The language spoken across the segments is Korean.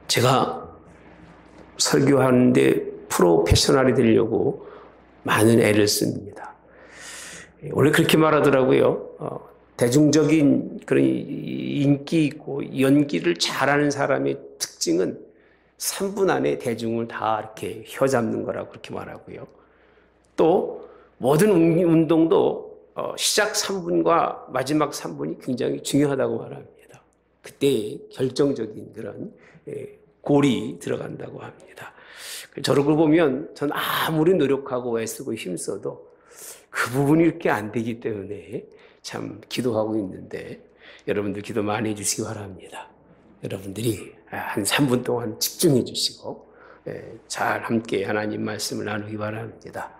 제가 설교하는데 프로페셔널이 되려고 많은 애를 씁니다. 원래 그렇게 말하더라고요. 대중적인 그런 인기 있고 연기를 잘하는 사람의 특징은 3분 안에 대중을 다 이렇게 혀잡는 거라고 그렇게 말하고요. 또 모든 운동도 시작 3분과 마지막 3분이 굉장히 중요하다고 말합니다. 그때 결정적인 그런 골이 들어간다고 합니다. 저를 보면 전 아무리 노력하고 애쓰고 힘써도 그 부분이 이렇게 안 되기 때문에 참 기도하고 있는데 여러분들 기도 많이 해주시기 바랍니다. 여러분들이 한 3분 동안 집중해 주시고 잘 함께 하나님 말씀을 나누기 바랍니다.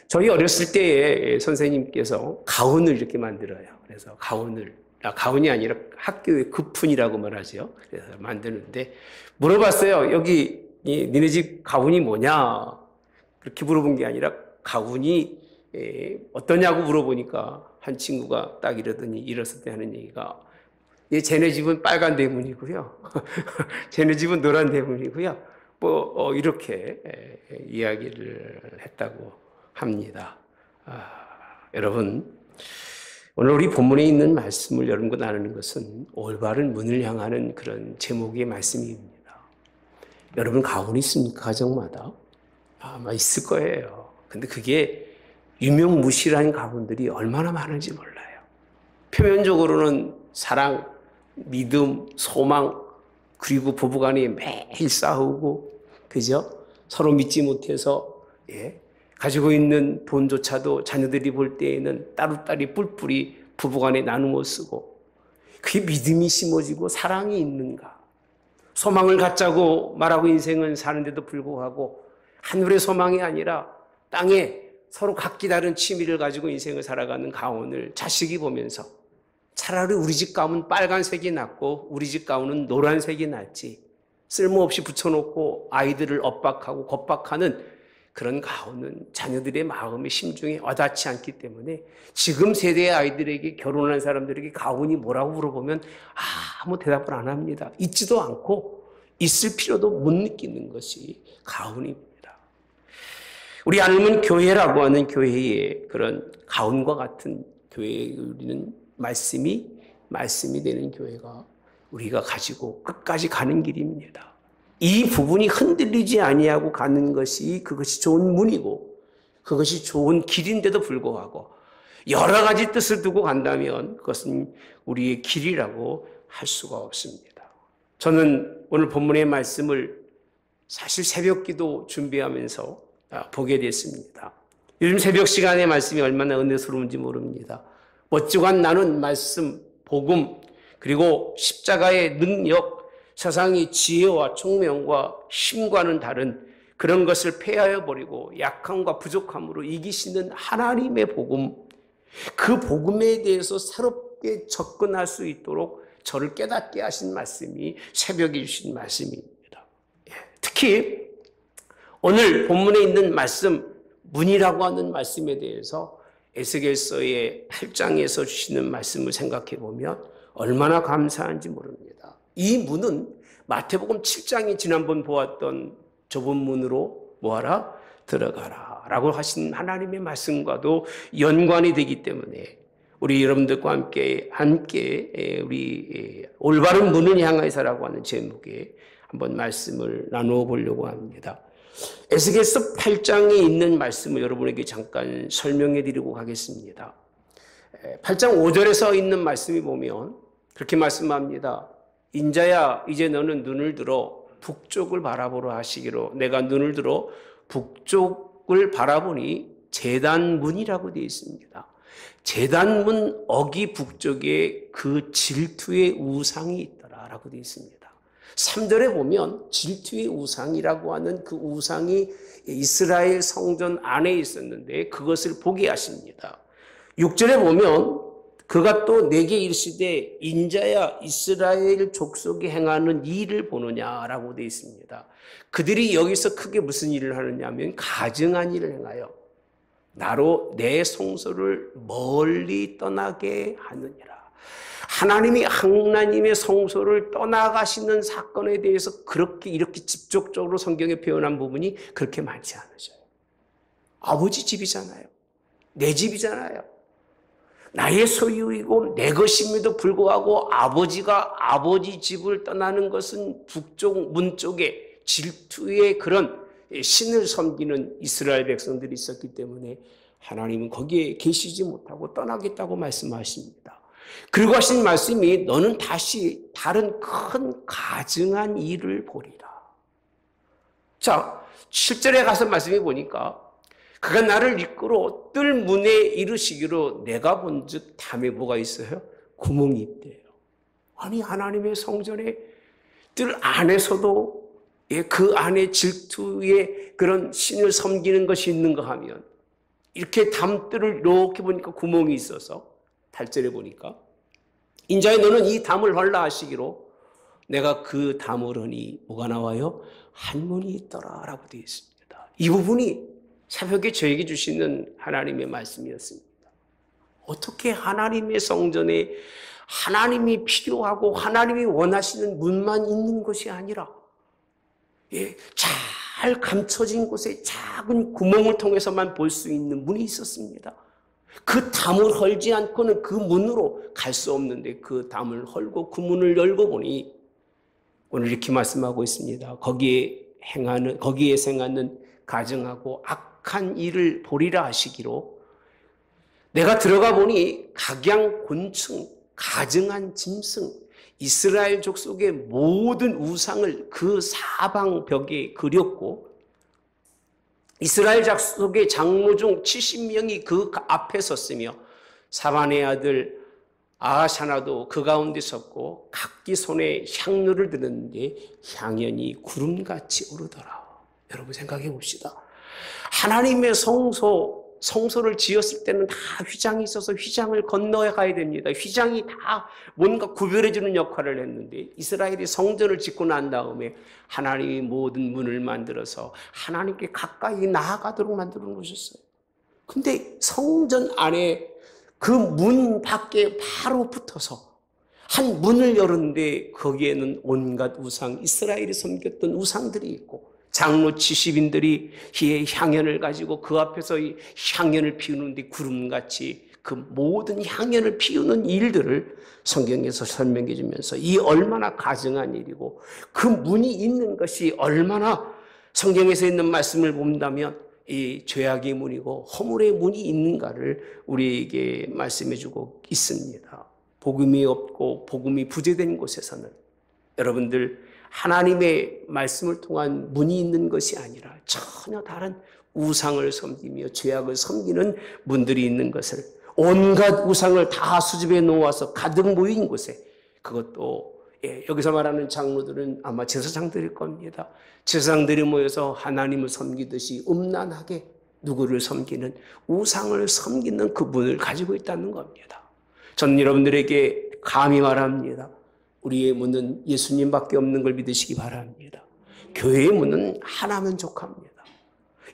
저희 어렸을 때에 선생님께서 가운을 이렇게 만들어요. 그래서 가운이 아니라 학교의 급훈이라고 말하죠. 그래서 만드는데 물어봤어요. 여기 니네 집 가훈이 뭐냐? 그렇게 물어본 게 아니라 가훈이 어떠냐고 물어보니까 한 친구가 딱 이러더니 일었을 때 하는 얘기가 쟤네 집은 빨간 대문이고요. 쟤네 집은 노란 대문이고요. 이렇게 이야기를 했다고 합니다. 여러분, 오늘 우리 본문에 있는 말씀을 여러분과 나누는 것은 올바른 문을 향하는 그런 제목의 말씀입니다. 여러분 가훈이 있습니까? 가정마다? 아마 있을 거예요. 근데 그게 유명무실한 가훈들이 얼마나 많은지 몰라요. 표면적으로는 사랑, 믿음, 소망, 그리고 부부간에 매일 싸우고, 그죠? 서로 믿지 못해서, 가지고 있는 돈조차도 자녀들이 볼 때에는 따로따로 뿔뿔이 부부간에 나누어 쓰고, 그게 믿음이 심어지고 사랑이 있는가? 소망을 갖자고 말하고 인생은 사는데도 불구하고 하늘의 소망이 아니라 땅에 서로 각기 다른 취미를 가지고 인생을 살아가는 가훈을 자식이 보면서 차라리 우리 집 가훈은 빨간색이 낫고 우리 집 가훈은 노란색이 낫지, 쓸모없이 붙여놓고 아이들을 엇박하고 겁박하는 그런 가훈은 자녀들의 마음의 심중에 와닿지 않기 때문에 지금 세대의 아이들에게, 결혼한 사람들에게 가훈이 뭐라고 물어보면 아무 대답을 안 합니다. 있지도 않고 있을 필요도 못 느끼는 것이 가훈입니다. 우리 안음은 교회라고 하는 교회의 그런 가훈과 같은 교회에 우리는 말씀이 되는 교회가 우리가 가지고 끝까지 가는 길입니다. 이 부분이 흔들리지 아니하고 가는 것이 그것이 좋은 문이고 그것이 좋은 길인데도 불구하고 여러 가지 뜻을 두고 간다면 그것은 우리의 길이라고 할 수가 없습니다. 저는 오늘 본문의 말씀을 사실 새벽기도 준비하면서 보게 됐습니다. 요즘 새벽 시간의 말씀이 얼마나 은혜스러운지 모릅니다. 멋지고한 나눈 말씀, 복음, 그리고 십자가의 능력, 세상의 지혜와 총명과 힘과는 다른 그런 것을 폐하여 버리고 약함과 부족함으로 이기시는 하나님의 복음, 그 복음에 대해서 새롭게 접근할 수 있도록 저를 깨닫게 하신 말씀이 새벽에 주신 말씀입니다. 특히 오늘 본문에 있는 말씀, 문이라고 하는 말씀에 대해서 에스겔서의 8장에서 주시는 말씀을 생각해 보면 얼마나 감사한지 모릅니다. 이 문은 마태복음 7장이 지난번 보았던 좁은 문으로 뭐하라? 들어가라 라고 하신 하나님의 말씀과도 연관이 되기 때문에 우리 여러분들과 함께 우리 올바른 문을 향해서라고 하는 제목에 한번 말씀을 나누어 보려고 합니다. 에스겔서 8장에 있는 말씀을 여러분에게 잠깐 설명해 드리고 가겠습니다. 8장 5절에서 있는 말씀이 보면 그렇게 말씀합니다. 인자야, 이제 너는 눈을 들어 북쪽을 바라보러 하시기로 내가 눈을 들어 북쪽을 바라보니 제단문이라고 되어 있습니다. 제단문 어기 북쪽에 그 질투의 우상이 있더라라고 되어 있습니다. 3절에 보면 질투의 우상이라고 하는 그 우상이 이스라엘 성전 안에 있었는데 그것을 보게 하십니다. 6절에 보면 그가 또 내게 이르시되 인자야 이스라엘 족속이 행하는 이 일을 보느냐라고 되어 있습니다. 그들이 여기서 크게 무슨 일을 하느냐 하면 가증한 일을 행하여 나로 내 성소를 멀리 떠나게 하느니라. 하나님의 성소를 떠나가시는 사건에 대해서 그렇게 이렇게 직접적으로 성경에 표현한 부분이 그렇게 많지 않으셔요. 아버지 집이잖아요. 내 집이잖아요. 나의 소유이고 내 것임에도 불구하고 아버지가 아버지 집을 떠나는 것은 북쪽 문 쪽에 질투의 그런 신을 섬기는 이스라엘 백성들이 있었기 때문에 하나님은 거기에 계시지 못하고 떠나겠다고 말씀하십니다. 그리고 하신 말씀이 너는 다시 다른 큰 가증한 일을 보리라. 자, 7절에 가서 말씀해 보니까 그가 나를 이끌어 뜰 문에 이르시기로 내가 본즉 담에 뭐가 있어요? 구멍이 있대요. 아니 하나님의 성전에 뜰 안에서도 그 안에 질투의 그런 신을 섬기는 것이 있는가 하면 이렇게 담뜰을 이렇게 보니까 구멍이 있어서 8절에 보니까 인자야 너는 이 담을 헐라 하시기로 내가 그 담을 하니 뭐가 나와요? 한문이 있더라 라고 되어 있습니다. 이 부분이 새벽에 저에게 주시는 하나님의 말씀이었습니다. 어떻게 하나님의 성전에 하나님이 필요하고 하나님이 원하시는 문만 있는 것이 아니라 잘 감춰진 곳에 작은 구멍을 통해서만 볼 수 있는 문이 있었습니다. 그 담을 헐지 않고는 그 문으로 갈 수 없는데 그 담을 헐고 그 문을 열고 보니 오늘 이렇게 말씀하고 있습니다. 거기에 행하는 가증하고 악한 일을 보리라 하시기로 내가 들어가 보니 각양곤충, 가증한 짐승, 이스라엘 족속의 모든 우상을 그 사방 벽에 그렸고 이스라엘 족속의 장로 중 70명이 그 앞에 섰으며 사반의 아들 아하샤나도 그 가운데 섰고 각기 손에 향로를 들었는데 향연이 구름같이 오르더라. 여러분 생각해 봅시다. 하나님의 성소를 지었을 때는 다 휘장이 있어서 휘장을 건너야 가야 됩니다. 휘장이 다 뭔가 구별해주는 역할을 했는데 이스라엘이 성전을 짓고 난 다음에 하나님이 모든 문을 만들어서 하나님께 가까이 나아가도록 만들어 놓으셨어요. 근데 성전 안에 그 문 밖에 바로 붙어서 한 문을 열었는데 거기에는 온갖 우상, 이스라엘이 섬겼던 우상들이 있고 장로 70인들이 이 향연을 가지고 그 앞에서 이 향연을 피우는데 구름같이 그 모든 향연을 피우는 일들을 성경에서 설명해 주면서 이 얼마나 가증한 일이고 그 문이 있는 것이 얼마나 성경에서 있는 말씀을 본다면 이 죄악의 문이고 허물의 문이 있는가를 우리에게 말씀해 주고 있습니다. 복음이 없고 복음이 부재된 곳에서는 여러분들 하나님의 말씀을 통한 문이 있는 것이 아니라 전혀 다른 우상을 섬기며 죄악을 섬기는 문들이 있는 것을 온갖 우상을 다 수집해 놓아서 가득 모인 곳에 그것도 여기서 말하는 장로들은 아마 제사장들일 겁니다. 제사장들이 모여서 하나님을 섬기듯이 음란하게 누구를 섬기는 우상을 섬기는 그 문을 가지고 있다는 겁니다. 저는 여러분들에게 감히 말합니다. 우리의 문은 예수님밖에 없는 걸 믿으시기 바랍니다. 교회의 문은 하나면 족합니다.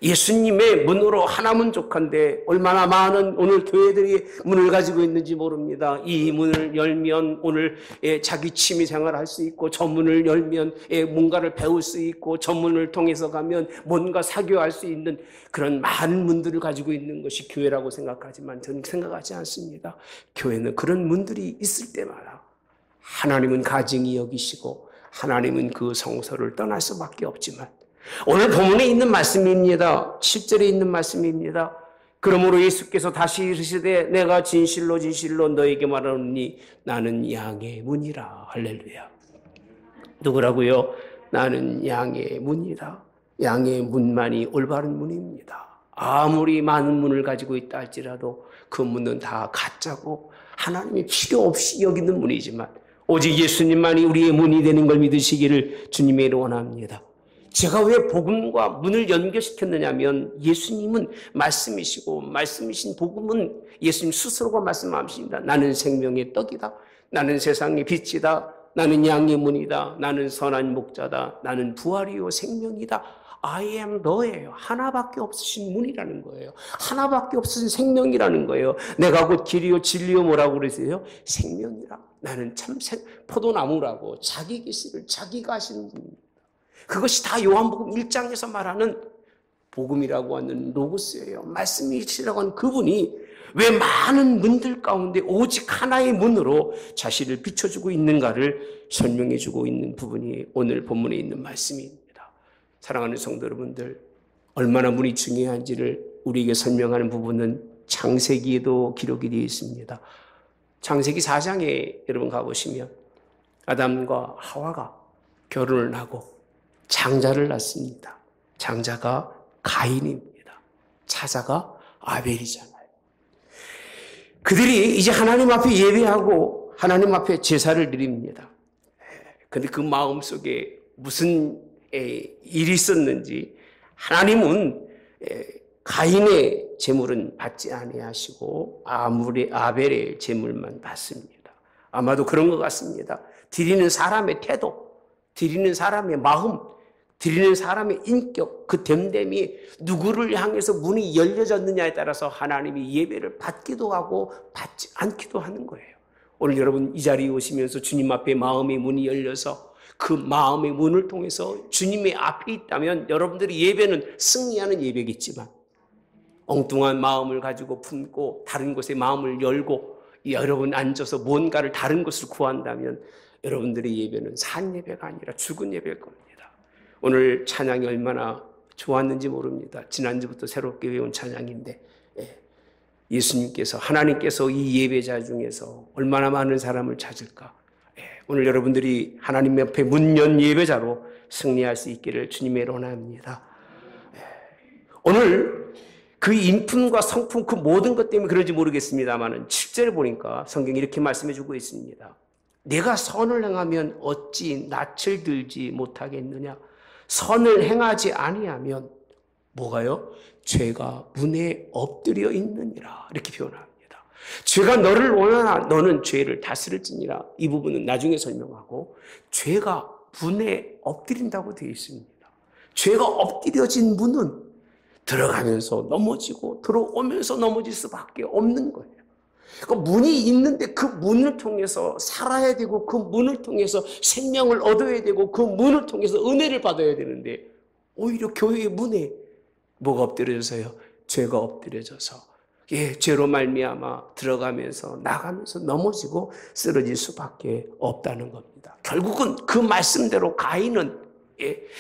예수님의 문으로 하나면 족한데 얼마나 많은 오늘 교회들이 문을 가지고 있는지 모릅니다. 이 문을 열면 오늘 자기 취미생활을 할 수 있고 저 문을 열면 뭔가를 배울 수 있고 저 문을 통해서 가면 뭔가 사교할 수 있는 그런 많은 문들을 가지고 있는 것이 교회라고 생각하지만 저는 생각하지 않습니다. 교회는 그런 문들이 있을 때마다 하나님은 가증히 여기시고 하나님은 그 성소를 떠날 수밖에 없지만 오늘 본문에 있는 말씀입니다. 7절에 있는 말씀입니다. 그러므로 예수께서 다시 이르시되 내가 진실로 진실로 너에게 말하노니 나는 양의 문이라. 할렐루야. 누구라고요? 나는 양의 문이라. 양의 문만이 올바른 문입니다. 아무리 많은 문을 가지고 있다 할지라도 그 문은 다 가짜고 하나님이 필요 없이 여기는 문이지만 오직 예수님만이 우리의 문이 되는 걸 믿으시기를 주님의 이름으로 원합니다. 제가 왜 복음과 문을 연결시켰느냐면 예수님은 말씀이시고 말씀이신 복음은 예수님 스스로가 말씀하십니다. 나는 생명의 떡이다. 나는 세상의 빛이다. 나는 양의 문이다. 나는 선한 목자다. 나는 부활이요 생명이다. I am 너예요. 하나밖에 없으신 문이라는 거예요. 하나밖에 없으신 생명이라는 거예요. 내가 곧 길이요 진리요 뭐라고 그러세요? 생명이라. 나는 참 포도나무라고 자기 계시를 자기가 하시는 분입니다. 그것이 다 요한복음 1장에서 말하는 복음이라고 하는 로고스예요. 말씀이시라고 하는 그분이 왜 많은 문들 가운데 오직 하나의 문으로 자신을 비춰주고 있는가를 설명해주고 있는 부분이 오늘 본문에 있는 말씀입니다. 사랑하는 성도 여러분들, 얼마나 문이 중요한지를 우리에게 설명하는 부분은 창세기에도 기록이 되어 있습니다. 창세기 4장에 여러분 가보시면 아담과 하와가 결혼을 하고 장자를 낳습니다. 장자가 가인입니다. 차자가 아벨이잖아요. 그들이 이제 하나님 앞에 예배하고 하나님 앞에 제사를 드립니다. 그런데 그 마음속에 무슨 일이 있었는지 하나님은 가인의 제물은 받지 아니하시고 아벨의 제물만 받습니다. 아마도 그런 것 같습니다. 드리는 사람의 태도, 드리는 사람의 마음, 드리는 사람의 인격, 그 됨됨이 누구를 향해서 문이 열려졌느냐에 따라서 하나님이 예배를 받기도 하고 받지 않기도 하는 거예요. 오늘 여러분 이 자리에 오시면서 주님 앞에 마음의 문이 열려서 그 마음의 문을 통해서 주님의 앞에 있다면 여러분들이 예배는 승리하는 예배겠지만 엉뚱한 마음을 가지고 품고 다른 곳에 마음을 열고 여러분 앉아서 뭔가를 다른 것을 구한다면 여러분들의 예배는 산 예배가 아니라 죽은 예배일 겁니다. 오늘 찬양이 얼마나 좋았는지 모릅니다. 지난주부터 새롭게 외운 찬양인데 예수님께서 하나님께서 이 예배자 중에서 얼마나 많은 사람을 찾을까. 오늘 여러분들이 하나님 옆에 문 연 예배자로 승리할 수 있기를 주님의 원합니다. 오늘 그 인품과 성품 그 모든 것 때문에 그런지 모르겠습니다만 7절에 보니까 성경이 이렇게 말씀해 주고 있습니다. 내가 선을 행하면 어찌 낯을 들지 못하겠느냐. 선을 행하지 아니하면 뭐가요? 죄가 문에 엎드려 있느니라. 이렇게 표현합니다. 죄가 너를 원하나 너는 죄를 다스릴지니라. 이 부분은 나중에 설명하고 죄가 문에 엎드린다고 되어 있습니다. 죄가 엎드려진 문은 들어가면서 넘어지고 들어오면서 넘어질 수밖에 없는 거예요. 그 문이 있는데 그 문을 통해서 살아야 되고 그 문을 통해서 생명을 얻어야 되고 그 문을 통해서 은혜를 받아야 되는데 오히려 교회의 문에 뭐가 엎드려져서요? 죄가 엎드려져서 죄로 말미암아 들어가면서 나가면서 넘어지고 쓰러질 수밖에 없다는 겁니다. 결국은 그 말씀대로 가인은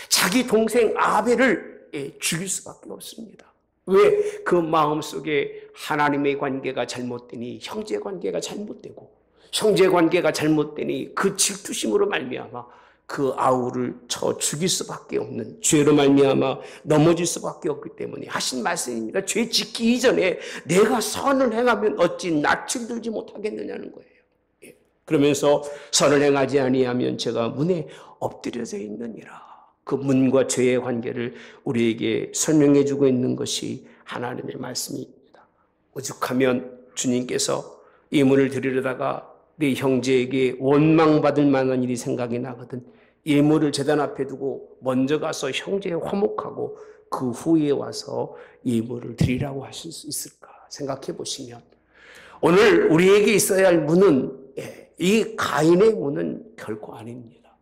자기 동생 아벨을 죽일 수밖에 없습니다. 왜? 그 마음속에 하나님의 관계가 잘못되니 형제 관계가 잘못되고 형제 관계가 잘못되니 그 질투심으로 말미암아 그 아우를 쳐 죽일 수밖에 없는 죄로 말미암아 넘어질 수밖에 없기 때문에 하신 말씀입니다. 죄 짓기 이전에 내가 선을 행하면 어찌 낯을 들지 못하겠느냐는 거예요. 그러면서 선을 행하지 아니하면 제가 문에 엎드려져 있느니라. 그 문과 죄의 관계를 우리에게 설명해 주고 있는 것이 하나님의 말씀입니다. 오죽하면 주님께서 이 문을 들이려다가 내 형제에게 원망받을 만한 일이 생각이 나거든 예물을 제단 앞에 두고 먼저 가서 형제에 화목하고 그 후에 와서 예물을 드리라고 하실 수 있을까 생각해 보시면 오늘 우리에게 있어야 할 문은 이 가인의 문은 결코 아닙니다.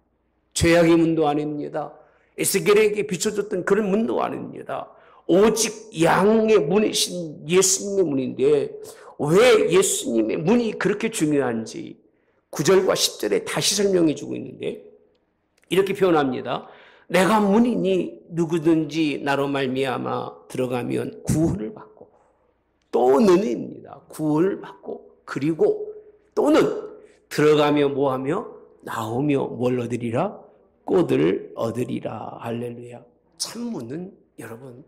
죄악의 문도 아닙니다. 에스겔에게 비춰줬던 그런 문도 아닙니다. 오직 양의 문이신 예수님의 문인데 왜 예수님의 문이 그렇게 중요한지 9절과 10절에 다시 설명해 주고 있는데 이렇게 표현합니다. 내가 문이니 누구든지 나로 말미암아 들어가면 구원을 받고 또 은혜입니다. 구원을 받고 그리고 또는 들어가며 뭐하며 나오며 뭘 얻으리라? 꽃을 얻으리라. 할렐루야. 참문은 여러분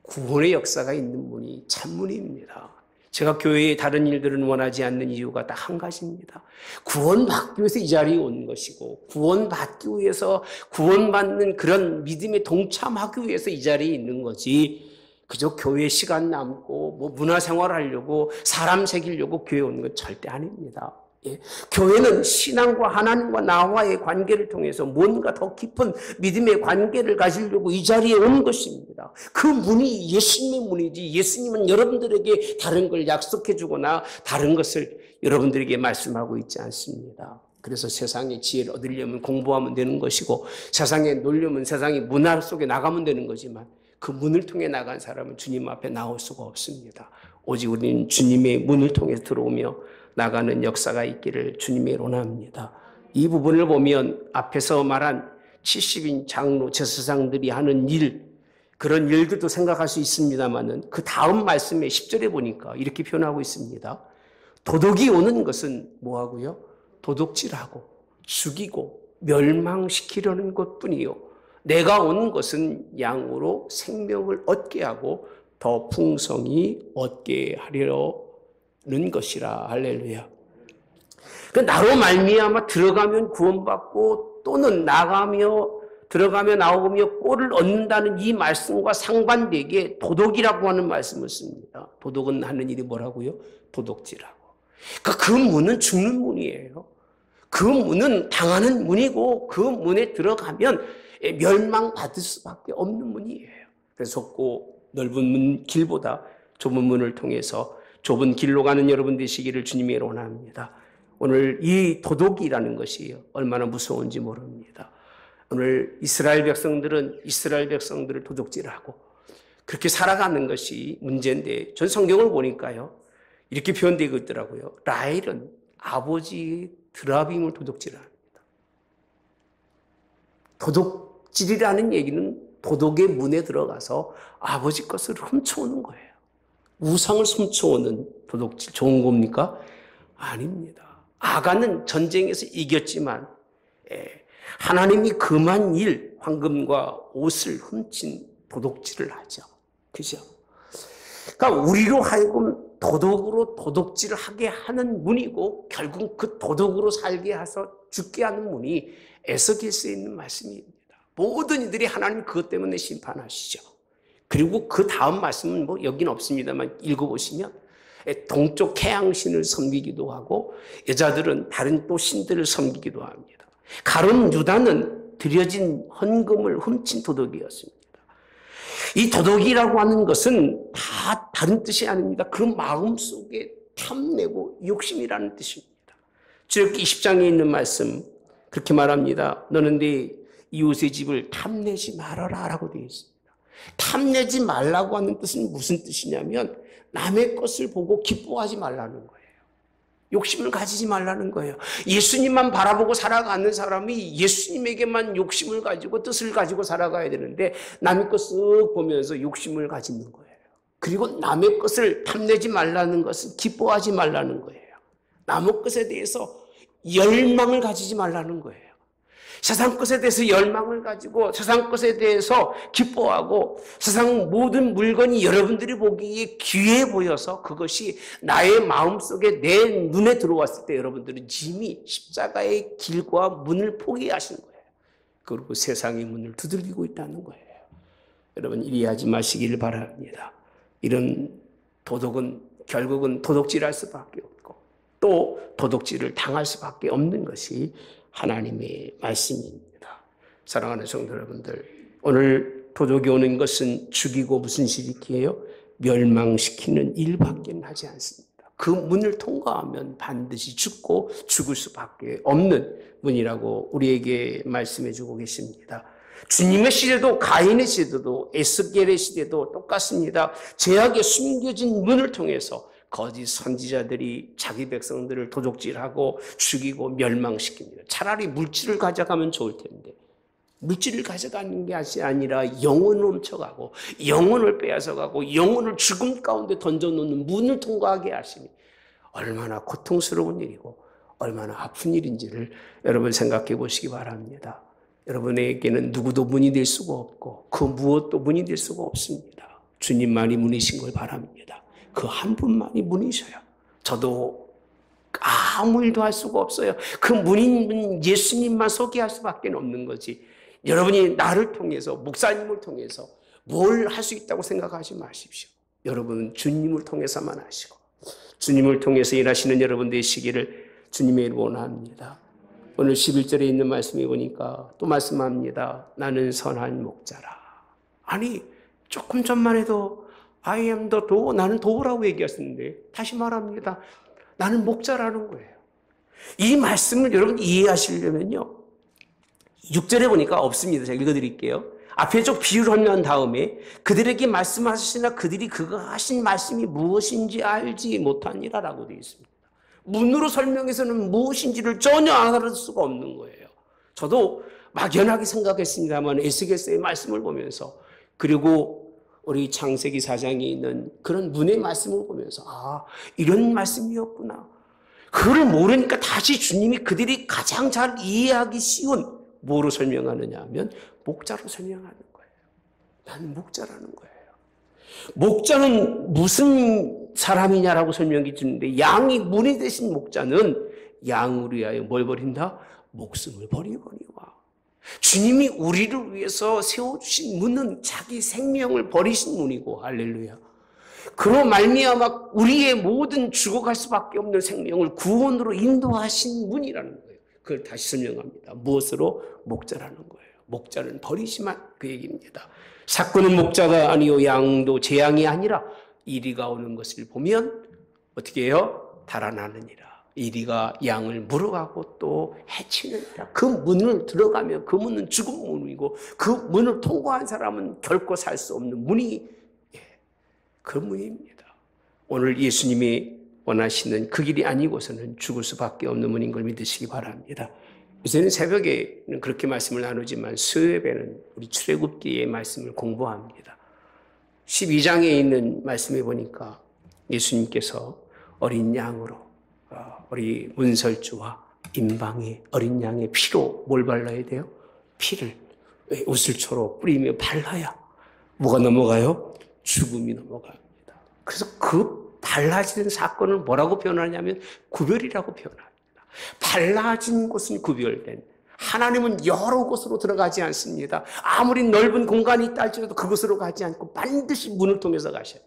구원의 역사가 있는 문이 참문입니다. 제가 교회의 다른 일들은 원하지 않는 이유가 딱 한 가지입니다. 구원받기 위해서 이 자리에 온 것이고, 구원받기 위해서 구원받는 그런 믿음에 동참하기 위해서 이 자리에 있는 거지, 그저 교회 시간 남고 뭐 문화생활 하려고 사람 새기려고 교회 오는 건 절대 아닙니다. 예. 교회는 신앙과 하나님과 나와의 관계를 통해서 뭔가 더 깊은 믿음의 관계를 가지려고 이 자리에 온 것입니다. 그 문이 예수님의 문이지, 예수님은 여러분들에게 다른 걸 약속해 주거나 다른 것을 여러분들에게 말씀하고 있지 않습니다. 그래서 세상의 지혜를 얻으려면 공부하면 되는 것이고, 세상에 놀려면 세상의 문화 속에 나가면 되는 거지만, 그 문을 통해 나간 사람은 주님 앞에 나올 수가 없습니다. 오직 우리는 주님의 문을 통해 들어오며 나가는 역사가 있기를 주님이 원합니다. 이 부분을 보면 앞에서 말한 70인 장로 제사장들이 하는 일, 그런 일들도 생각할 수 있습니다만은 그 다음 말씀에 10절에 보니까 이렇게 표현하고 있습니다. 도둑이 오는 것은 뭐하고요? 도둑질하고 죽이고 멸망시키려는 것뿐이요, 내가 온 것은 양으로 생명을 얻게 하고 더 풍성히 얻게 하려는 것이라. 할렐루야. 나로 말미암아 들어가면 구원받고 또는 들어가며 나오며 꼴을 얻는다는 이 말씀과 상반되게 도둑이라고 하는 말씀을 씁니다. 도둑은 하는 일이 뭐라고요? 도둑질하고. 그 문은 죽는 문이에요. 그 문은 당하는 문이고, 그 문에 들어가면 멸망받을 수밖에 없는 문이에요. 그래서 좁고 넓은 문 길보다 좁은 문을 통해서 좁은 길로 가는 여러분 되시기를 주님이 원합니다. 오늘 이 도둑이라는 것이 얼마나 무서운지 모릅니다. 오늘 이스라엘 백성들을 도둑질하고 그렇게 살아가는 것이 문제인데, 전 성경을 보니까요, 이렇게 표현되고 있더라고요. 라헬은 아버지 드라빔을 도둑질합니다. 도둑질이라는 얘기는 도둑의 문에 들어가서 아버지 것을 훔쳐오는 거예요. 우상을 훔쳐오는 도둑질 좋은 겁니까? 아닙니다. 아가는 전쟁에서 이겼지만 하나님이 금한 일, 황금과 옷을 훔친 도둑질을 하죠. 그죠? 그러니까 우리로 하여금 도둑으로 도둑질을 하게 하는 문이고, 결국 그 도둑으로 살게 해서 죽게 하는 문이 에스겔서에 있는 말씀입니다. 모든 이들이 하나님 그것 때문에 심판하시죠. 그리고 그 다음 말씀은 뭐 여기는 없습니다만 읽어보시면 동쪽 해양신을 섬기기도 하고, 여자들은 다른 또 신들을 섬기기도 합니다. 가룟 유다는 드려진 헌금을 훔친 도둑이었습니다. 이 도둑이라고 하는 것은 다 다른 뜻이 아닙니다. 그 마음속에 탐내고 욕심이라는 뜻입니다. 출애굽기 20장에 있는 말씀 그렇게 말합니다. 너는 네 이웃의 집을 탐내지 말아라 라고 되어 있습니다. 탐내지 말라고 하는 뜻은 무슨 뜻이냐면, 남의 것을 보고 기뻐하지 말라는 거예요. 욕심을 가지지 말라는 거예요. 예수님만 바라보고 살아가는 사람이 예수님에게만 욕심을 가지고 뜻을 가지고 살아가야 되는데, 남의 것 쓱 보면서 욕심을 가지는 거예요. 그리고 남의 것을 탐내지 말라는 것은 기뻐하지 말라는 거예요. 남의 것에 대해서 열망을 가지지 말라는 거예요. 세상 것에 대해서 열망을 가지고 세상 것에 대해서 기뻐하고, 세상 모든 물건이 여러분들이 보기에 귀해 보여서 그것이 나의 마음속에 내 눈에 들어왔을 때 여러분들은 이미 십자가의 길과 문을 포기하신 거예요. 그리고 세상의 문을 두들기고 있다는 거예요. 여러분, 이리 하지 마시기를 바랍니다. 이런 도둑은 결국은 도둑질할 수밖에 없고, 또 도둑질을 당할 수밖에 없는 것이 하나님의 말씀입니다. 사랑하는 성도 여러분들, 오늘 도둑이 오는 것은 죽이고 무슨 일이기예요? 멸망시키는 일밖에 하지 않습니다. 그 문을 통과하면 반드시 죽고 죽을 수밖에 없는 문이라고 우리에게 말씀해 주고 계십니다. 주님의 시대도 가인의 시대도 에스겔의 시대도 똑같습니다. 죄악에 숨겨진 문을 통해서 거짓 선지자들이 자기 백성들을 도둑질하고 죽이고 멸망시킵니다. 차라리 물질을 가져가면 좋을 텐데, 물질을 가져가는 게 아니라 영혼을 훔쳐가고 영혼을 빼앗아가고 영혼을 죽음 가운데 던져놓는 문을 통과하게 하시니 얼마나 고통스러운 일이고 얼마나 아픈 일인지를 여러분 생각해 보시기 바랍니다. 여러분에게는 누구도 문이 될 수가 없고 그 무엇도 문이 될 수가 없습니다. 주님만이 문이신 걸 바랍니다. 그 한 분만이 문이셔요. 저도 아무 일도 할 수가 없어요. 그 문인 예수님만 소개할 수밖에 없는 거지. 여러분이 나를 통해서, 목사님을 통해서 뭘 할 수 있다고 생각하지 마십시오. 여러분은 주님을 통해서만 하시고 주님을 통해서 일하시는 여러분 되시기를 주님의 원합니다. 오늘 11절에 있는 말씀에 보니까 또 말씀합니다. 나는 선한 목자라. 아니 조금 전만 해도 I am the door, 나는 도우라고 얘기했었는데 다시 말합니다. 나는 목자라는 거예요. 이 말씀을 여러분 이해하시려면요. 6절에 보니까 없습니다. 제가 읽어드릴게요. 앞에 쭉 비유를 한 다음에 그들에게 말씀하시나 그들이 그가 하신 말씀이 무엇인지 알지 못하니라라고 되어 있습니다. 문으로 설명해서는 무엇인지를 전혀 알아들 수가 없는 거예요. 저도 막연하게 생각했습니다만 에스겔서의 말씀을 보면서 그리고 우리 창세기 4장에 있는 그런 문의 말씀을 보면서 아 이런 말씀이었구나. 그걸 모르니까 다시 주님이 그들이 가장 잘 이해하기 쉬운 뭐로 설명하느냐 하면 목자로 설명하는 거예요. 나는 목자라는 거예요. 목자는 무슨 사람이냐라고 설명해 주는데 양이 문이 되신 목자는 양을 위하여 뭘 버린다? 목숨을 버리거니와. 주님이 우리를 위해서 세워주신 문은 자기 생명을 버리신 문이고 할렐루야. 그로 말미암아 우리의 모든 죽어갈 수밖에 없는 생명을 구원으로 인도하신 문이라는 거예요. 그걸 다시 설명합니다. 무엇으로? 목자라는 거예요. 목자는 버리지만 그 얘기입니다. 사꾼은 목자가 아니요 양도 제 양이 아니라 이리가 오는 것을 보면 어떻게 해요? 달아나느니라. 이리가 양을 물어가고 또 해치느니라. 그 문을 들어가면 그 문은 죽은 문이고 그 문을 통과한 사람은 결코 살 수 없는 문이 그 문입니다. 오늘 예수님이 원하시는 그 길이 아니고서는 죽을 수밖에 없는 문인 걸 믿으시기 바랍니다. 요새는 새벽에는 그렇게 말씀을 나누지만 수요예배는 우리 출애굽기의 말씀을 공부합니다. 12장에 있는 말씀에 보니까 예수님께서 어린 양으로 우리 문설주와 임방의 어린 양의 피로 뭘 발라야 돼요? 피를 우슬초로 뿌리며 발라야 뭐가 넘어가요? 죽음이 넘어갑니다. 그래서 그 발라지는 사건을 뭐라고 표현하냐면 구별이라고 표현합니다. 발라진 곳은 구별된. 하나님은 여러 곳으로 들어가지 않습니다. 아무리 넓은 공간이 있다 할지라도 그곳으로 가지 않고 반드시 문을 통해서 가셔요.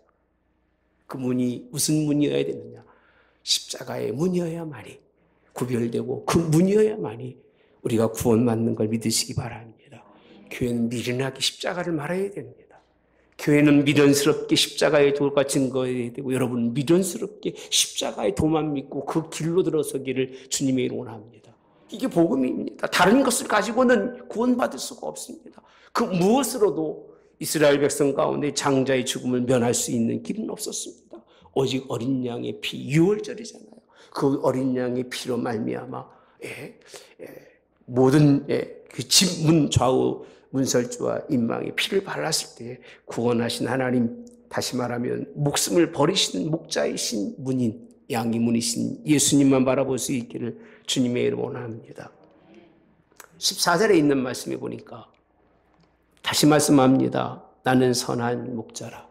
그 문이 무슨 문이어야 되느냐? 십자가의 문이어야만이 구별되고 그 문이어야만이 우리가 구원받는 걸 믿으시기 바랍니다. 교회는 미련하게 십자가를 말아야 됩니다. 교회는 미련스럽게 십자가의 도가 증거해야 되고 여러분은 미련스럽게 십자가의 도만 믿고 그 길로 들어서기를 주님의 이름으로 원합니다. 이게 복음입니다. 다른 것을 가지고는 구원받을 수가 없습니다. 그 무엇으로도 이스라엘 백성 가운데 장자의 죽음을 면할 수 있는 길은 없었습니다. 오직 어린 양의 피, 6월절이잖아요. 그 어린 양의 피로 말미암아 모든 그 집 문 좌우 문설주와 임방에 피를 발랐을 때 구원하신 하나님, 다시 말하면 목숨을 버리시는 목자이신 문인, 양의 문이신 예수님만 바라볼 수 있기를 주님의 이름으로 원합니다. 14절에 있는 말씀에 보니까 다시 말씀합니다. 나는 선한 목자라.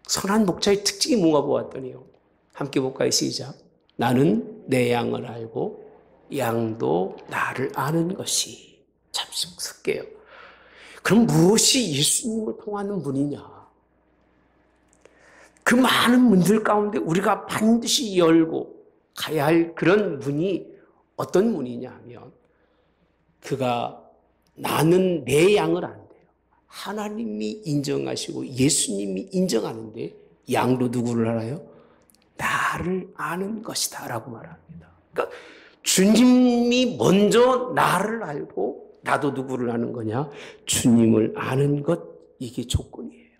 선한 목자의 특징이 뭔가 보았더니요. 함께 볼까요? 시작. 나는 내 양을 알고 양도 나를 아는 것이. 참 숙게요. 그럼 무엇이 예수님을 통하는 문이냐? 그 많은 문들 가운데 우리가 반드시 열고 가야 할 그런 문이 어떤 문이냐 하면 그가 나는 내 양을 안대요. 하나님이 인정하시고 예수님이 인정하는데 양도 누구를 알아요? 나를 아는 것이다 라고 말합니다. 그러니까 주님이 먼저 나를 알고 나도 누구를 아는 거냐? 주님을 아는 것, 이게 조건이에요.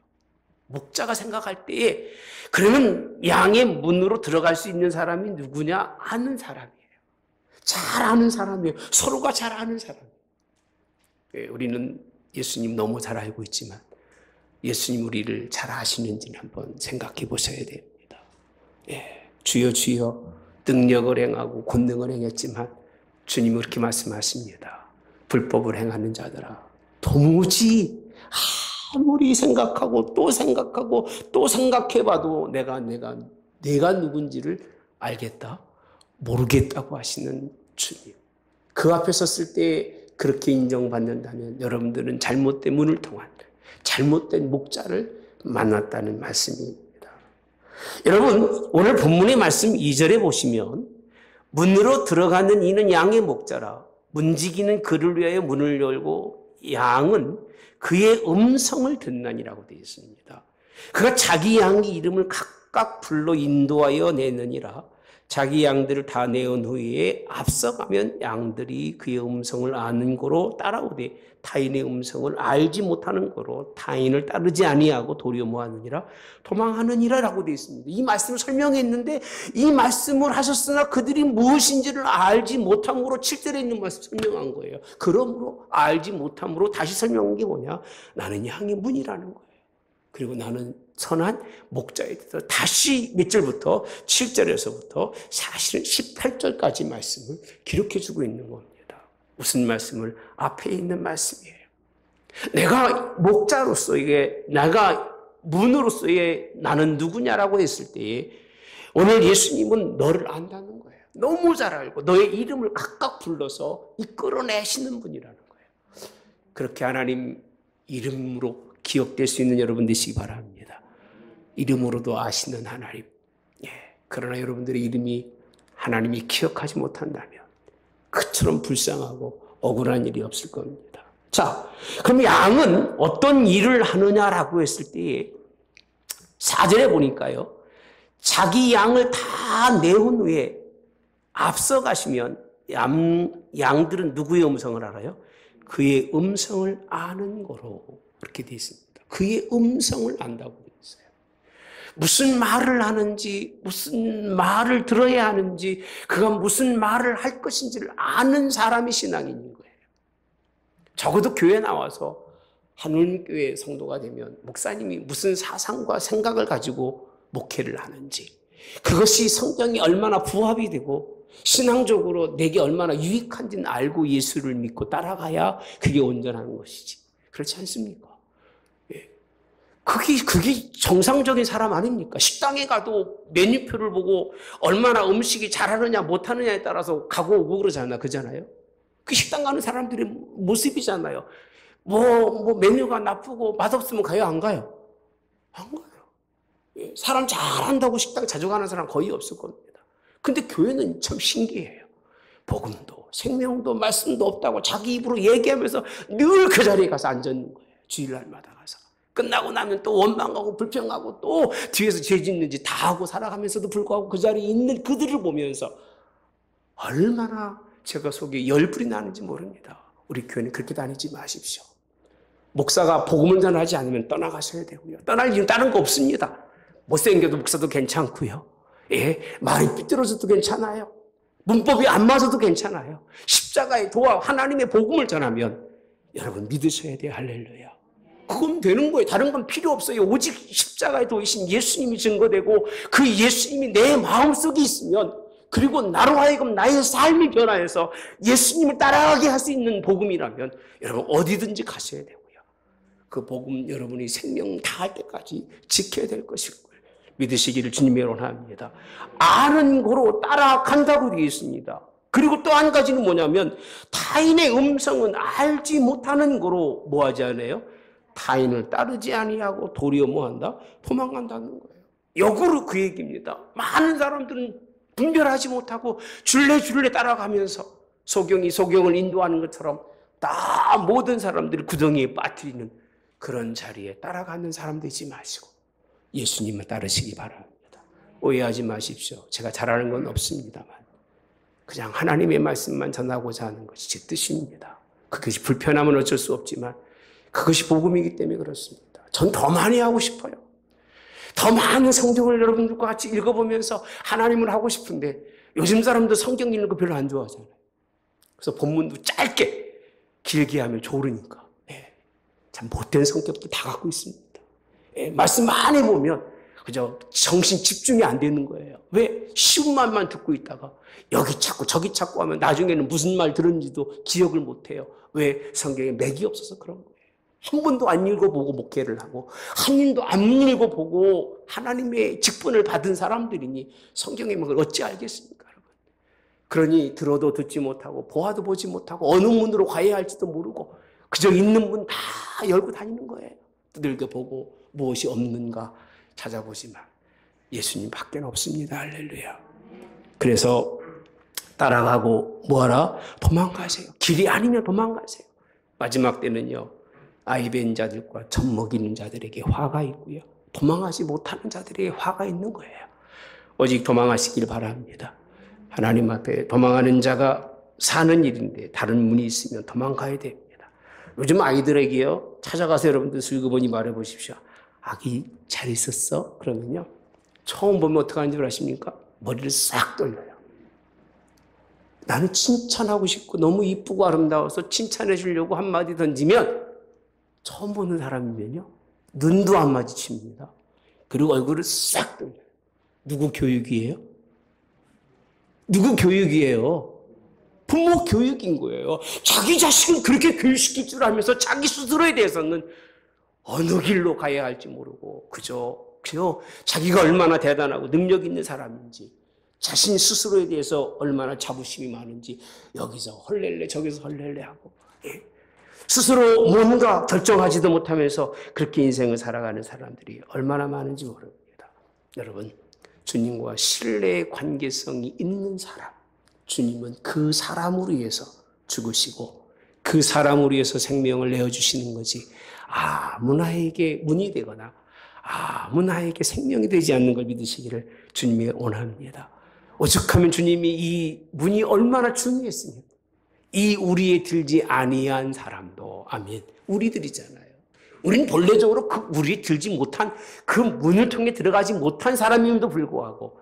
목자가 생각할 때에 그러면 양의 문으로 들어갈 수 있는 사람이 누구냐? 아는 사람이에요. 잘 아는 사람이에요. 서로가 잘 아는 사람이에요. 우리는 예수님 너무 잘 알고 있지만 예수님 우리를 잘 아시는지는 한번 생각해 보셔야 됩니다. 주여 주여 능력을 행하고 권능을 행했지만 주님은 그렇게 말씀하십니다. 불법을 행하는 자들아 도무지 아무리 생각하고 또 생각하고 또 생각해봐도 내가 누군지를 알겠다? 모르겠다고 하시는 주님. 그 앞에 섰을 때 그렇게 인정받는다면 여러분들은 잘못된 문을 통한 잘못된 목자를 만났다는 말씀입니다. 여러분, 오늘 본문의 말씀 2절에 보시면 문으로 들어가는 이는 양의 목자라. 문지기는 그를 위하여 문을 열고 양은 그의 음성을 듣나니라고 되어 있습니다. 그가 자기 양의 이름을 각각 불러 인도하여 내느니라. 자기 양들을 다 내온 후에 앞서가면 양들이 그의 음성을 아는 거로 따라오되 타인의 음성을 알지 못하는 거로 타인을 따르지 아니하고 도리어 뭐하느니라 도망하느니라 라고 되어 있습니다. 이 말씀을 설명했는데 이 말씀을 하셨으나 그들이 무엇인지를 알지 못함으로 7절에 있는 말씀 설명한 거예요. 그러므로 알지 못함으로 다시 설명한 게 뭐냐? 나는 양의 문이라는 거예요. 그리고 나는 선한 목자에 대해서 다시 몇 절부터 7절에서부터 사실은 18절까지 말씀을 기록해 주고 있는 겁니다. 무슨 말씀을? 앞에 있는 말씀이에요. 내가 목자로서의 내가 문으로서의 나는 누구냐라고 했을 때에 오늘 예수님은 너를 안다는 거예요. 너무 잘 알고 너의 이름을 각각 불러서 이끌어내시는 분이라는 거예요. 그렇게 하나님 이름으로 기억될 수 있는 여러분 되시기 바랍니다. 이름으로도 아시는 하나님. 그러나 여러분들의 이름이 하나님이 기억하지 못한다면 그처럼 불쌍하고 억울한 일이 없을 겁니다. 자, 그럼 양은 어떤 일을 하느냐라고 했을 때 4절에 보니까요. 자기 양을 다 내온 후에 앞서 가시면 양들은 누구의 음성을 알아요? 그의 음성을 아는 거로 그렇게 되어 있습니다. 그의 음성을 안다고 되어 있어요. 무슨 말을 하는지, 무슨 말을 들어야 하는지, 그가 무슨 말을 할 것인지를 아는 사람이 신앙인 거예요. 적어도 교회 나와서 한울교회 성도가 되면 목사님이 무슨 사상과 생각을 가지고 목회를 하는지, 그것이 성경이 얼마나 부합이 되고 신앙적으로 내게 얼마나 유익한지는 알고 예수를 믿고 따라가야 그게 온전한 것이지. 그렇지 않습니까? 그게 정상적인 사람 아닙니까? 식당에 가도 메뉴표를 보고 얼마나 음식이 잘하느냐 못하느냐에 따라서 가고 오고 그러잖아요. 그 식당 가는 사람들의 모습이잖아요. 메뉴가 나쁘고 맛없으면 가요, 안 가요? 안 가요. 사람 잘한다고 식당 자주 가는 사람 거의 없을 겁니다. 근데 교회는 참 신기해요. 복음도 생명도 말씀도 없다고 자기 입으로 얘기하면서 늘 그 자리에 가서 앉아있는 거예요. 주일날마다 가서. 끝나고 나면 또 원망하고 불평하고 또 뒤에서 죄 짓는지 다 하고 살아가면서도 불구하고 그 자리에 있는 그들을 보면서 얼마나 제가 속에 열불이 나는지 모릅니다. 우리 교회는 그렇게 다니지 마십시오. 목사가 복음을 전하지 않으면 떠나가셔야 되고요. 떠날 이유는 다른 거 없습니다. 못생겨도 목사도 괜찮고요. 말이 삐뚤어져도 괜찮아요. 문법이 안 맞아도 괜찮아요. 십자가의 도와 하나님의 복음을 전하면 여러분 믿으셔야 돼요. 할렐루야. 그건 되는 거예요. 다른 건 필요 없어요. 오직 십자가에 도이신 예수님이 증거되고 그 예수님이 내 마음속에 있으면 그리고 나로 하여금 나의 삶이 변화해서 예수님을 따라가게 할 수 있는 복음이라면 여러분 어디든지 가셔야 되고요. 그 복음 여러분이 생명 다할 때까지 지켜야 될 것일 거예요. 믿으시기를 주님의 원합니다. 아는 거로 따라간다고 되어 있습니다. 그리고 또 한 가지는 뭐냐면 타인의 음성은 알지 못하는 거로 뭐하지 않아요? 타인을 따르지 아니하고 도리어 뭐한다? 도망간다는 거예요. 역으로 그 얘기입니다. 많은 사람들은 분별하지 못하고 줄레 따라가면서 소경이 소경을 인도하는 것처럼 다 모든 사람들을 구덩이에 빠뜨리는 그런 자리에 따라가는 사람 되지 마시고 예수님을 따르시기 바랍니다. 오해하지 마십시오. 제가 잘하는 건 없습니다만 그냥 하나님의 말씀만 전하고자 하는 것이 제 뜻입니다. 그것이 불편하면 어쩔 수 없지만 그것이 복음이기 때문에 그렇습니다. 전 더 많이 하고 싶어요. 더 많은 성경을 여러분들과 같이 읽어보면서 하나님을 하고 싶은데 요즘 사람들 성경 읽는 거 별로 안 좋아하잖아요. 그래서 본문도 짧게 길게 하면 좋으니까 참 못된 성격도 다 갖고 있습니다. 말씀 많이 보면 그저 정신 집중이 안 되는 거예요. 왜? 쉬운 말만 듣고 있다가 여기 찾고 저기 찾고 하면 나중에는 무슨 말 들었는지도 기억을 못해요. 왜? 성경에 맥이 없어서 그런 거예요. 한 번도 안 읽어보고 목회를 하고 한 일도 안 읽어보고 하나님의 직분을 받은 사람들이니 성경의 맥을 어찌 알겠습니까, 여러분? 그러니 들어도 듣지 못하고 보아도 보지 못하고 어느 문으로 가야 할지도 모르고 그저 있는 문 다 열고 다니는 거예요. 두들겨 보고 무엇이 없는가 찾아보지만 예수님 밖에는 없습니다. 할렐루야. 그래서 따라가고 뭐하라? 도망가세요. 길이 아니면 도망가세요. 마지막 때는요, 아이벤 자들과 젖먹이는 자들에게 화가 있고요, 도망하지 못하는 자들에게 화가 있는 거예요. 오직 도망하시길 바랍니다. 하나님 앞에 도망하는 자가 사는 일인데 다른 문이 있으면 도망가야 됩니다. 요즘 아이들에게요, 찾아가서 여러분들 슬그머니 말해보십시오. 아기 잘 있었어? 그러면요, 처음 보면 어떻게 하는 줄 아십니까? 머리를 싹 돌려요. 나는 칭찬하고 싶고 너무 이쁘고 아름다워서 칭찬해 주려고 한마디 던지면 처음 보는 사람이면요, 눈도 안 마주칩니다. 그리고 얼굴을 싹 돌려요. 누구 교육이에요? 누구 교육이에요? 부모 교육인 거예요. 자기 자식을 그렇게 교육시킬 줄 알면서 자기 스스로에 대해서는 어느 길로 가야 할지 모르고 그저 자기가 얼마나 대단하고 능력 있는 사람인지, 자신 스스로에 대해서 얼마나 자부심이 많은지 여기서 헐렐레 저기서 헐렐레 하고, 스스로 뭔가 결정하지도 못하면서 그렇게 인생을 살아가는 사람들이 얼마나 많은지 모릅니다. 여러분, 주님과 신뢰의 관계성이 있는 사람, 주님은 그 사람으로 위해서 죽으시고 그 사람으로 위해서 생명을 내어주시는 거지, 아무나에게 문이 되거나 아무나에게 생명이 되지 않는 걸 믿으시기를 주님이 원합니다. 오죽하면 주님이 이 문이 얼마나 중요했으면 이 우리에 들지 아니한 사람도, 아멘, 우리들이잖아요. 우리는 본래적으로 그 우리에 들지 못한 그 문을 통해 들어가지 못한 사람임에도 불구하고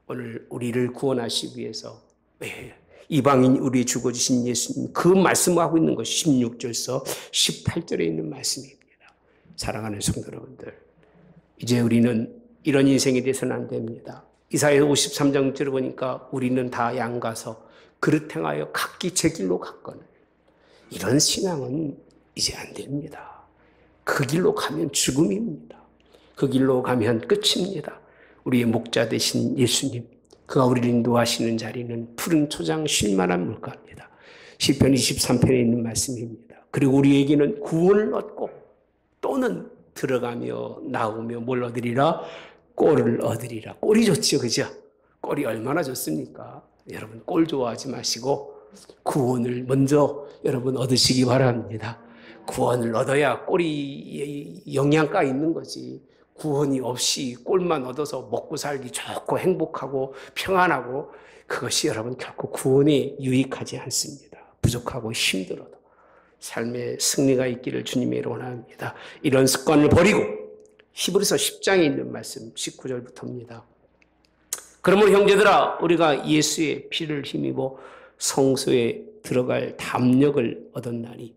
오늘 우리를 구원하시기 위해서 이방인 우리에 죽어주신 예수님, 그 말씀을 하고 있는 것이 16절서 18절에 있는 말씀입니다. 사랑하는 성도 여러분들, 이제 우리는 이런 인생이 돼서는 안 됩니다. 이사야 53장을 보니까 우리는 다 양가서 그릇 행하여 각기 제 길로 갔거늘. 이런 신앙은 이제 안 됩니다. 그 길로 가면 죽음입니다. 그 길로 가면 끝입니다. 우리의 목자 되신 예수님, 그가 우리를 인도하시는 자리는 푸른 초장 쉴만한 물가입니다. 시편 23편에 있는 말씀입니다. 그리고 우리에게는 구원을 얻고 또는 들어가며 나오며 뭘 얻으리라? 꼴을 얻으리라. 꼴이 좋죠, 그죠? 꼴이 얼마나 좋습니까? 여러분, 꼴 좋아하지 마시고 구원을 먼저 여러분 얻으시기 바랍니다. 구원을 얻어야 꼴이 영양가 있는 거지. 구원이 없이 꼴만 얻어서 먹고 살기 좋고 행복하고 평안하고, 그것이 여러분 결코 구원에 유익하지 않습니다. 부족하고 힘들어도 삶의 승리가 있기를 주님의 원합니다. 이런 습관을 버리고 히브리서 10장에 있는 말씀 19절부터입니다. 그러므로 형제들아, 우리가 예수의 피를 힘입어 성소에 들어갈 담력을 얻었나니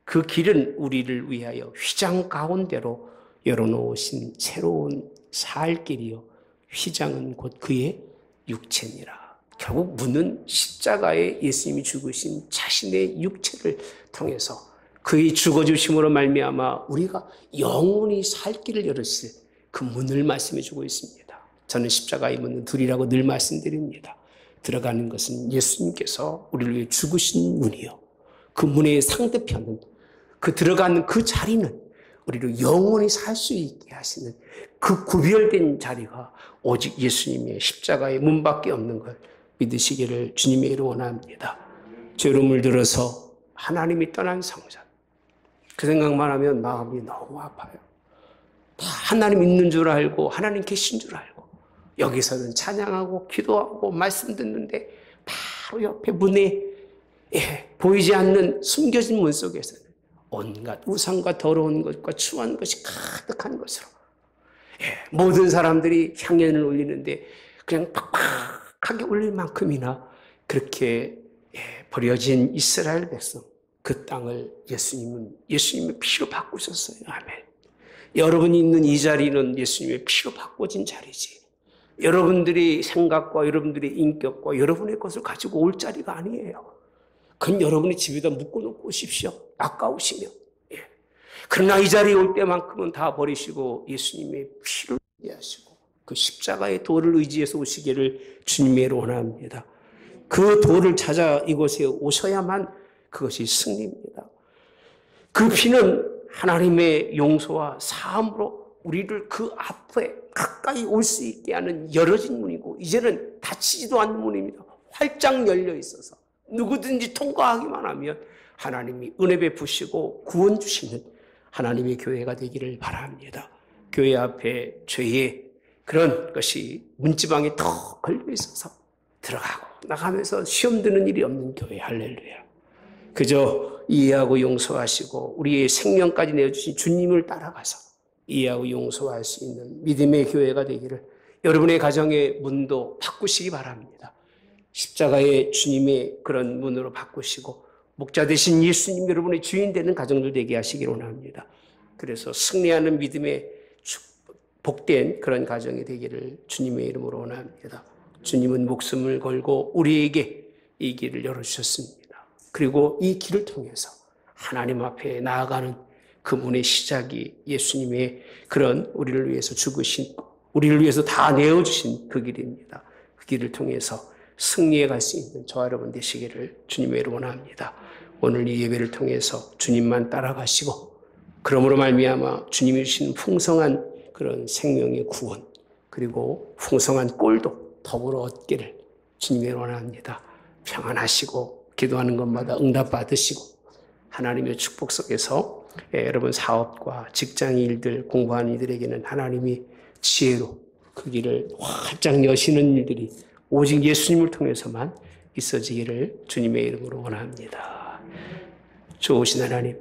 그 길은 우리를 위하여 휘장 가운데로 열어놓으신 새로운 살 길이요, 휘장은 곧 그의 육체니라. 결국 문은 십자가에 예수님이 죽으신 자신의 육체를 통해서 그의 죽어주심으로 말미암아 우리가 영원히 살 길을 열으실 그 문을 말씀해 주고 있습니다. 저는 십자가의 문은 둘이라고 늘 말씀드립니다. 들어가는 것은 예수님께서 우리를 위해 죽으신 문이요, 그 문의 상대편은, 그 들어가는 그 자리는 우리를 영원히 살 수 있게 하시는 그 구별된 자리가 오직 예수님의 십자가의 문밖에 없는 걸 믿으시기를 주님의 이름으로 원합니다. 죄로 물들어서 하나님이 떠난 성전, 그 생각만 하면 마음이 너무 아파요. 다 하나님 있는 줄 알고 하나님 계신 줄 알고 여기서는 찬양하고 기도하고 말씀 듣는데 바로 옆에 문에 보이지 않는 숨겨진 문 속에서는 온갖 우상과 더러운 것과 추한 것이 가득한 것으로 모든 사람들이 향연을 올리는데 그냥 팍팍하게 올릴 만큼이나 그렇게 버려진 이스라엘 백성, 그 땅을 예수님의 피로 바꾸셨어요. 아멘. 여러분이 있는 이 자리는 예수님의 피로 바꿔진 자리지, 여러분들이 생각과 여러분들의 인격과 여러분의 것을 가지고 올 자리가 아니에요. 그건 여러분의 집에다 묶어놓고 오십시오. 아까우시면. 그러나 이 자리에 올 때만큼은 다 버리시고 예수님의 피를 의지하시고 그 십자가의 도를 의지해서 오시기를 주님의 원합니다. 그 도를 찾아 이곳에 오셔야만 그것이 승리입니다. 그 피는 하나님의 용서와 사함으로 우리를 그 앞에 가까이 올 수 있게 하는 열어진 문이고 이제는 닫히지도 않는 문입니다. 활짝 열려 있어서 누구든지 통과하기만 하면 하나님이 은혜 베푸시고 구원 주시는 하나님의 교회가 되기를 바랍니다. 교회 앞에 죄의 그런 것이 문지방에 더 걸려 있어서 들어가고 나가면서 시험 드는 일이 없는 교회. 할렐루야. 그저 이해하고 용서하시고 우리의 생명까지 내어주신 주님을 따라가서 이해하고 용서할 수 있는 믿음의 교회가 되기를 여러분의 가정의 문도 바꾸시기 바랍니다. 십자가의 주님의 그런 문으로 바꾸시고 목자 되신 예수님 여러분의 주인 되는 가정들 되게 하시기를 원합니다. 그래서 승리하는 믿음의 복된 그런 가정이 되기를 주님의 이름으로 원합니다. 주님은 목숨을 걸고 우리에게 이 길을 열어주셨습니다. 그리고 이 길을 통해서 하나님 앞에 나아가는 그 문의 시작이 예수님의 그런 우리를 위해서 죽으신, 우리를 위해서 다 내어주신 그 길입니다. 그 길을 통해서 승리해 갈 수 있는 저와 여러분 되시기를 주님의 이름으로 원합니다. 오늘 이 예배를 통해서 주님만 따라가시고 그러므로 말미암아 주님이 주신 풍성한 그런 생명의 구원 그리고 풍성한 꼴도 더불어 얻기를 주님의 원합니다. 평안하시고 기도하는 것마다 응답받으시고 하나님의 축복 속에서 여러분 사업과 직장 일들 공부하는 이들에게는 하나님이 지혜로 그 길을 활짝 여시는 일들이 오직 예수님을 통해서만 있어지기를 주님의 이름으로 원합니다. 좋으신 하나님